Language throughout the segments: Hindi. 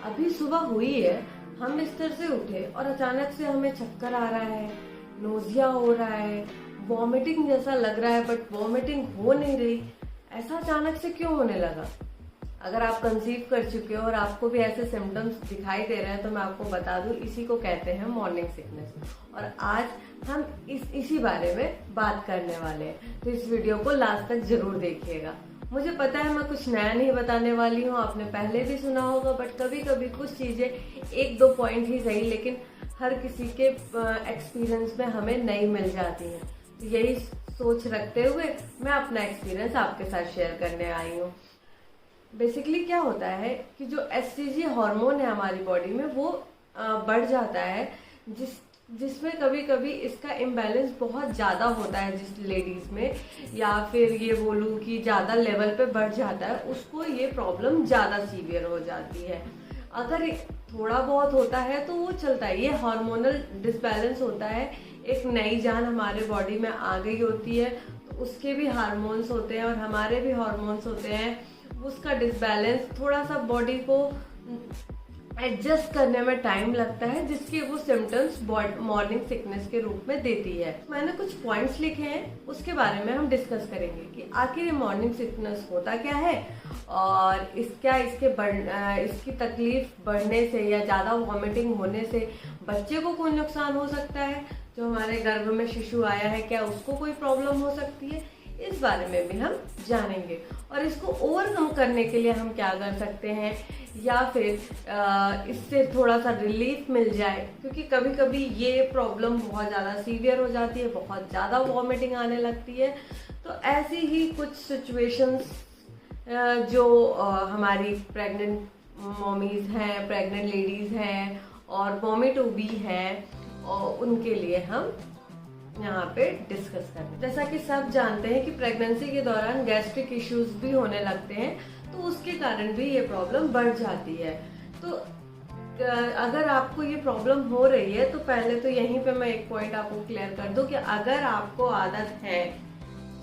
अभी सुबह हुई है, हम बिस्तर से उठे और अचानक से हमें चक्कर आ रहा है, नोजिया हो रहा है, वॉमिटिंग जैसा लग रहा है बट वॉमिटिंग हो नहीं रही। ऐसा अचानक से क्यों होने लगा? अगर आप कंसीव कर चुके हो और आपको भी ऐसे सिम्टम्स दिखाई दे रहे हैं तो मैं आपको बता दूं, इसी को कहते हैं मॉर्निंग सिकनेस। और आज हम इसी बारे में बात करने वाले हैं, तो इस वीडियो को लास्ट तक जरूर देखिएगा। मुझे पता है मैं कुछ नया नहीं बताने वाली हूँ, आपने पहले भी सुना होगा, बट कभी कभी कुछ चीजें एक दो पॉइंट ही सही लेकिन हर किसी के एक्सपीरियंस में हमें नई मिल जाती है। तो यही सोच रखते हुए मैं अपना एक्सपीरियंस आपके साथ शेयर करने आई हूँ। बेसिकली क्या होता है कि जो एससीजी हार्मोन है हमारी बॉडी में वो बढ़ जाता है, जिसमें कभी कभी इसका इम्बैलेंस बहुत ज़्यादा होता है। जिस लेडीज़ में, या फिर ये बोलूँ कि ज़्यादा लेवल पे बढ़ जाता है, उसको ये प्रॉब्लम ज़्यादा सीवियर हो जाती है। अगर थोड़ा बहुत होता है तो वो चलता है, ये हार्मोनल डिसबैलेंस होता है। एक नई जान हमारे बॉडी में आ गई होती है, तो उसके भी हार्मोन्स होते हैं और हमारे भी हार्मोन्स होते हैं। उसका डिसबैलेंस थोड़ा सा बॉडी को एडजस्ट करने में टाइम लगता है, जिसके वो सिम्टम्स मॉर्निंग सिकनेस के रूप में देती है। मैंने कुछ पॉइंट्स लिखे हैं, उसके बारे में हम डिस्कस करेंगे कि आखिर ये मॉर्निंग सिकनेस होता क्या है और इसकी तकलीफ बढ़ने से या ज़्यादा वॉमिटिंग होने से बच्चे को कोई नुकसान हो सकता है। जो हमारे गर्भ में शिशु आया है, क्या उसको कोई प्रॉब्लम हो सकती है? इस बारे में भी हम जानेंगे। और इसको ओवरकम करने के लिए हम क्या कर सकते हैं, या फिर इससे थोड़ा सा रिलीफ मिल जाए, क्योंकि कभी कभी ये प्रॉब्लम बहुत ज़्यादा सीवियर हो जाती है, बहुत ज़्यादा वॉमिटिंग आने लगती है। तो ऐसी ही कुछ सिचुएशंस जो हमारी प्रेग्नेंट मॉमीज हैं, प्रेग्नेंट लेडीज़ हैं और मॉमी टू बी हैं, और उनके लिए हम यहाँ पे डिस्कस करें। जैसा कि सब जानते हैं कि प्रेगनेंसी के दौरान गैस्ट्रिक इश्यूज भी होने लगते हैं, तो उसके कारण भी ये प्रॉब्लम बढ़ जाती है। तो अगर आपको ये प्रॉब्लम हो रही है तो पहले तो यहीं पे मैं एक पॉइंट आपको क्लियर कर दूं कि अगर आपको आदत है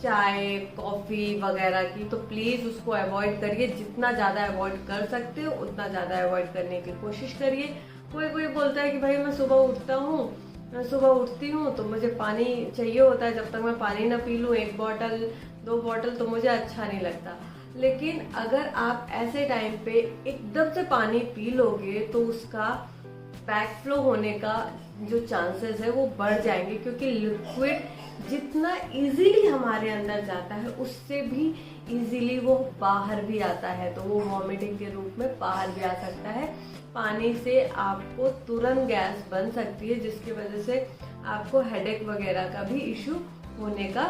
चाय कॉफी वगैरह की, तो प्लीज उसको अवॉइड करिए। जितना ज्यादा अवॉइड कर सकते हो उतना ज्यादा अवॉइड करने की कोशिश करिए। कोई बोलता है कि भाई मैं सुबह उठती हूँ तो मुझे पानी चाहिए होता है, जब तक मैं पानी ना पी लूँ 1 बॉटल 2 बॉटल तो मुझे अच्छा नहीं लगता। लेकिन अगर आप ऐसे टाइम पे एकदम से पानी पी लोगे तो उसका बैक फ्लो होने का जो चांसेस है वो बढ़ जाएंगे, क्योंकि लिक्विड जितना इजीली हमारे अंदर जाता है उससे भी इजीली वो बाहर भी आता है, तो वो वॉमिटिंग के रूप में बाहर भी आ सकता है। पानी से आपको तुरंत गैस बन सकती है, जिसकी वजह से आपको हेडेक वगैरह का भी इशू होने का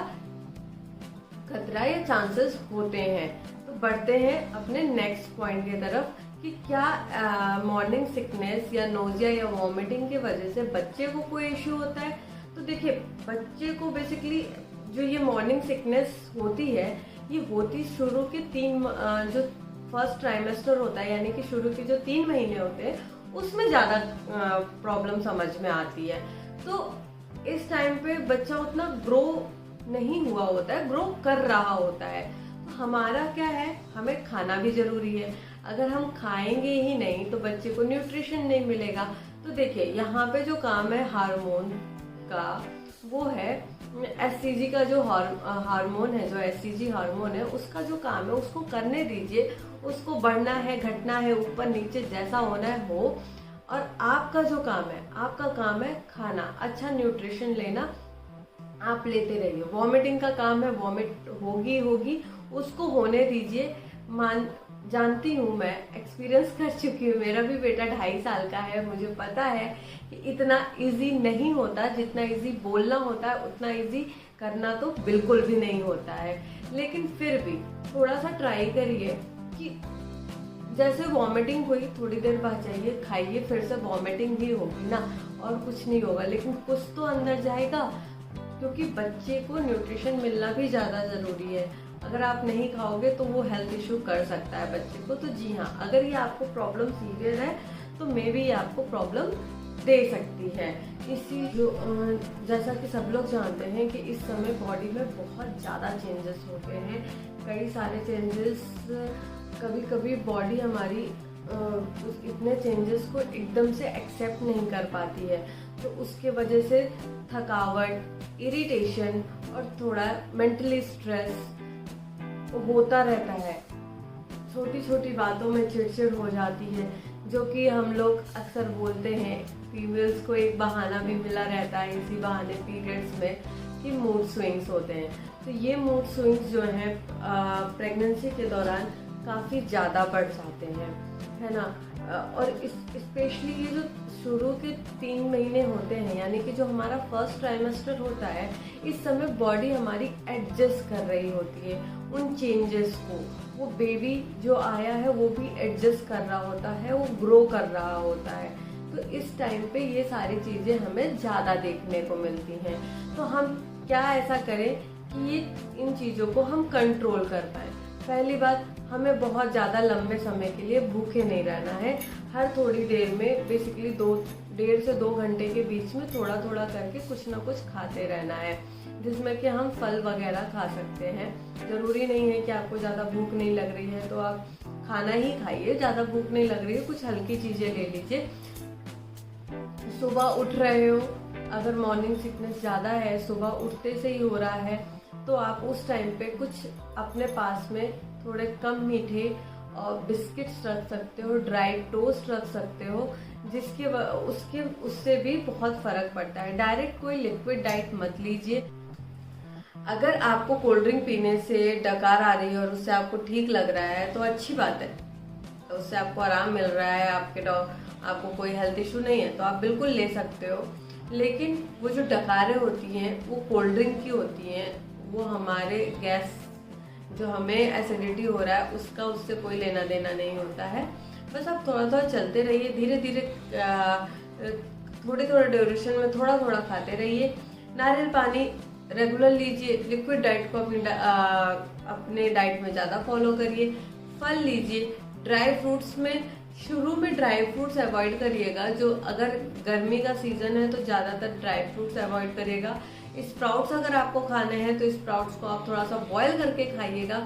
खतरा या चांसेस होते हैं। तो बढ़ते हैं अपने नेक्स्ट पॉइंट की तरफ कि क्या मॉर्निंग सिकनेस या नोजिया या वॉमिटिंग की वजह से बच्चे को कोई इशू होता है। तो देखिए, बच्चे को बेसिकली जो ये मॉर्निंग सिकनेस होती है, ये होती शुरू के जो फर्स्ट ट्राइमेस्टर होता है, यानी कि शुरू के जो 3 महीने होते हैं, उसमें ज्यादा प्रॉब्लम समझ में आती है। तो इस टाइम पे बच्चा उतना ग्रो नहीं हुआ होता है, ग्रो कर रहा होता है। तो हमारा क्या है, हमें खाना भी जरूरी है। अगर हम खाएंगे ही नहीं तो बच्चे को न्यूट्रिशन नहीं मिलेगा। तो देखिए, यहाँ पे जो काम है हार्मोन का, वो है एससीजी का जो हार्मोन है, जो एससीजी हार्मोन है, उसका जो काम है उसको करने दीजिए। उसको बढ़ना है, घटना है, ऊपर नीचे जैसा होना है हो। और आपका जो काम है खाना, अच्छा न्यूट्रिशन लेना, आप लेते रहिए। वॉमिटिंग का काम है, वॉमिट होगी, उसको होने दीजिए। जानती हूँ, मैं एक्सपीरियंस कर चुकी हूँ, मेरा भी बेटा 2.5 साल का है, मुझे पता है कि इतना इजी नहीं होता। जितना इजी बोलना होता है उतना इजी करना तो बिल्कुल भी नहीं होता है। लेकिन फिर भी थोड़ा सा ट्राई करिए कि जैसे वॉमिटिंग हुई थोड़ी देर बाद जाइए खाइए, फिर से वॉमिटिंग ही होगी ना, और कुछ नहीं होगा, लेकिन कुछ तो अंदर जाएगा, क्योंकि बच्चे को न्यूट्रिशन मिलना भी ज़्यादा ज़रूरी है। अगर आप नहीं खाओगे तो वो हेल्थ इशू कर सकता है बच्चे को। तो जी हाँ, अगर ये आपको प्रॉब्लम सीवियर है तो मे बी ये आपको प्रॉब्लम दे सकती है। जैसा कि सब लोग जानते हैं कि इस समय बॉडी में बहुत ज़्यादा चेंजेस हो गए हैं, कई सारे चेंजेस। कभी कभी बॉडी हमारी इतने चेंजेस को एकदम से एक्सेप्ट नहीं कर पाती है, तो उसके वजह से थकावट, इरिटेशन और थोड़ा मेंटली स्ट्रेस होता रहता है। छोटी छोटी बातों में चिड़चिड़ हो जाती है, जो कि हम लोग अक्सर बोलते हैं, फीमेल्स को एक बहाना भी मिला रहता है इसी बहाने पीरियड्स में कि मूड स्विंग्स होते हैं। तो ये मूड स्विंग्स जो हैं प्रेगनेंसी के दौरान काफ़ी ज़्यादा बढ़ जाते हैं, है ना। और स्पेशली ये जो शुरू के 3 महीने होते हैं, यानी कि जो हमारा फर्स्ट ट्राइमेस्टर होता है, इस समय बॉडी हमारी एडजस्ट कर रही होती है उन चेंजेस को। वो बेबी जो आया है वो भी एडजस्ट कर रहा होता है, वो ग्रो कर रहा होता है। तो इस टाइम पे ये सारी चीज़ें हमें ज़्यादा देखने को मिलती हैं। तो हम क्या ऐसा करें कि ये इन चीज़ों को हम कंट्रोल कर पाएँ। पहली बात, हमें बहुत ज़्यादा लंबे समय के लिए भूखे नहीं रहना है। हर थोड़ी देर में बेसिकली 1.5 से 2 घंटे के बीच में थोड़ा थोड़ा करके कुछ ना कुछ खाते रहना है, जिसमें कि हम फल वगैरह खा सकते हैं। ज़रूरी नहीं है कि आपको ज़्यादा भूख नहीं लग रही है तो आप खाना ही खाइए, ज़्यादा भूख नहीं लग रही है कुछ हल्की चीज़ें ले लीजिए। सुबह उठ रहे हो, अगर मॉर्निंग सिकनेस ज़्यादा है, सुबह उठते से ही हो रहा है, तो आप उस टाइम पे कुछ अपने पास में थोड़े कम मीठे और बिस्किट्स रख सकते हो, ड्राई टोस्ट रख सकते हो, उससे भी बहुत फर्क पड़ता है। डायरेक्ट कोई लिक्विड डाइट मत लीजिए। अगर आपको कोल्ड ड्रिंक पीने से डकार आ रही है और उससे आपको ठीक लग रहा है तो अच्छी बात है, तो उससे आपको आराम मिल रहा है, आपको कोई हेल्थ इशू नहीं है तो आप बिल्कुल ले सकते हो। लेकिन वो जो डकारें होती हैं वो कोल्ड ड्रिंक की होती हैं, वो हमारे गैस जो हमें एसिडिटी हो रहा है उससे कोई लेना देना नहीं होता है। बस आप थोड़ा थोड़ा चलते रहिए, धीरे धीरे थोड़े थोड़े ड्यूरेशन में थोड़ा थोड़ा खाते रहिए। नारियल पानी रेगुलर लीजिए, लिक्विड डाइट को अपने डाइट में ज़्यादा फॉलो करिए। फल लीजिए, ड्राई फ्रूट्स में शुरू में ड्राई फ्रूट्स अवॉइड करिएगा। जो अगर गर्मी का सीजन है तो ज़्यादातर ड्राई फ्रूट्स अवॉइड करिएगा। स्प्राउट्स अगर आपको खाने हैं तो स्प्राउट्स को आप थोड़ा सा बॉयल करके खाइएगा।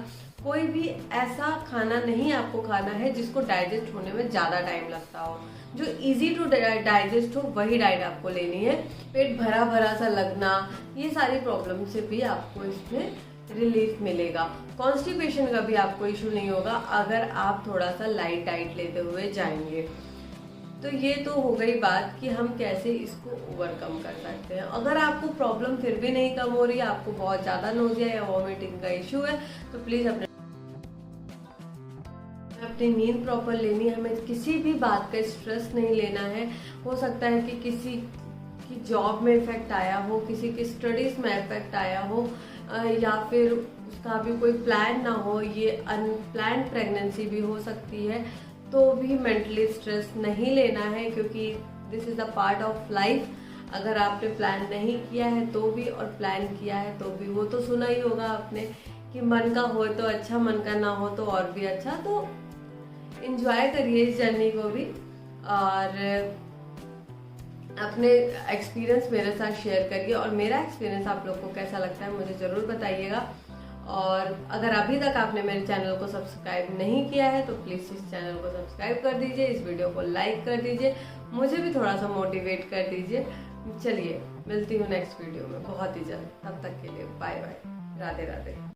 कोई भी ऐसा खाना नहीं आपको खाना है जिसको डाइजेस्ट होने में ज़्यादा टाइम लगता हो। जो इजी टू डाइजेस्ट हो वही डाइट आपको लेनी है। पेट भरा भरा सा लगना, ये सारी प्रॉब्लम से भी आपको इसमें रिलीफ मिलेगा। कॉन्स्टिपेशन का भी आपको इशू नहीं होगा अगर आप थोड़ा सा लाइट डाइट लेते हुए जाएंगे। तो ये तो हो गई बात कि हम कैसे इसको ओवरकम कर सकते हैं। अगर आपको प्रॉब्लम फिर भी नहीं कम हो रही है, आपको बहुत ज़्यादा नोजिया या वॉमिटिंग का इशू है, तो प्लीज़ अपनी नींद प्रॉपर लेनी है। हमें किसी भी बात का स्ट्रेस नहीं लेना है। हो सकता है कि किसी की जॉब में इफेक्ट आया हो, किसी की स्टडीज़ में इफेक्ट आया हो, या फिर उसका भी कोई प्लान ना हो, ये अनप्लान्ड प्रेगनेंसी भी हो सकती है, तो भी मेंटली स्ट्रेस नहीं लेना है, क्योंकि this is a part of life. अगर आपने प्लान नहीं किया है तो भी और प्लान किया है तो भी, वो तो सुना ही होगा आपने कि मन का हो तो अच्छा, मन का ना हो तो और भी अच्छा। तो एंजॉय करिए इस जर्नी को भी, और अपने एक्सपीरियंस मेरे साथ शेयर करिए, और मेरा एक्सपीरियंस आप लोग को कैसा लगता है मुझे ज़रूर बताइएगा। और अगर अभी तक आपने मेरे चैनल को सब्सक्राइब नहीं किया है तो प्लीज़ इस चैनल को सब्सक्राइब कर दीजिए, इस वीडियो को लाइक कर दीजिए, मुझे भी थोड़ा सा मोटिवेट कर दीजिए। चलिए, मिलती हूँ नेक्स्ट वीडियो में बहुत ही जल्द। तब तक के लिए बाय बाय, राधे राधे।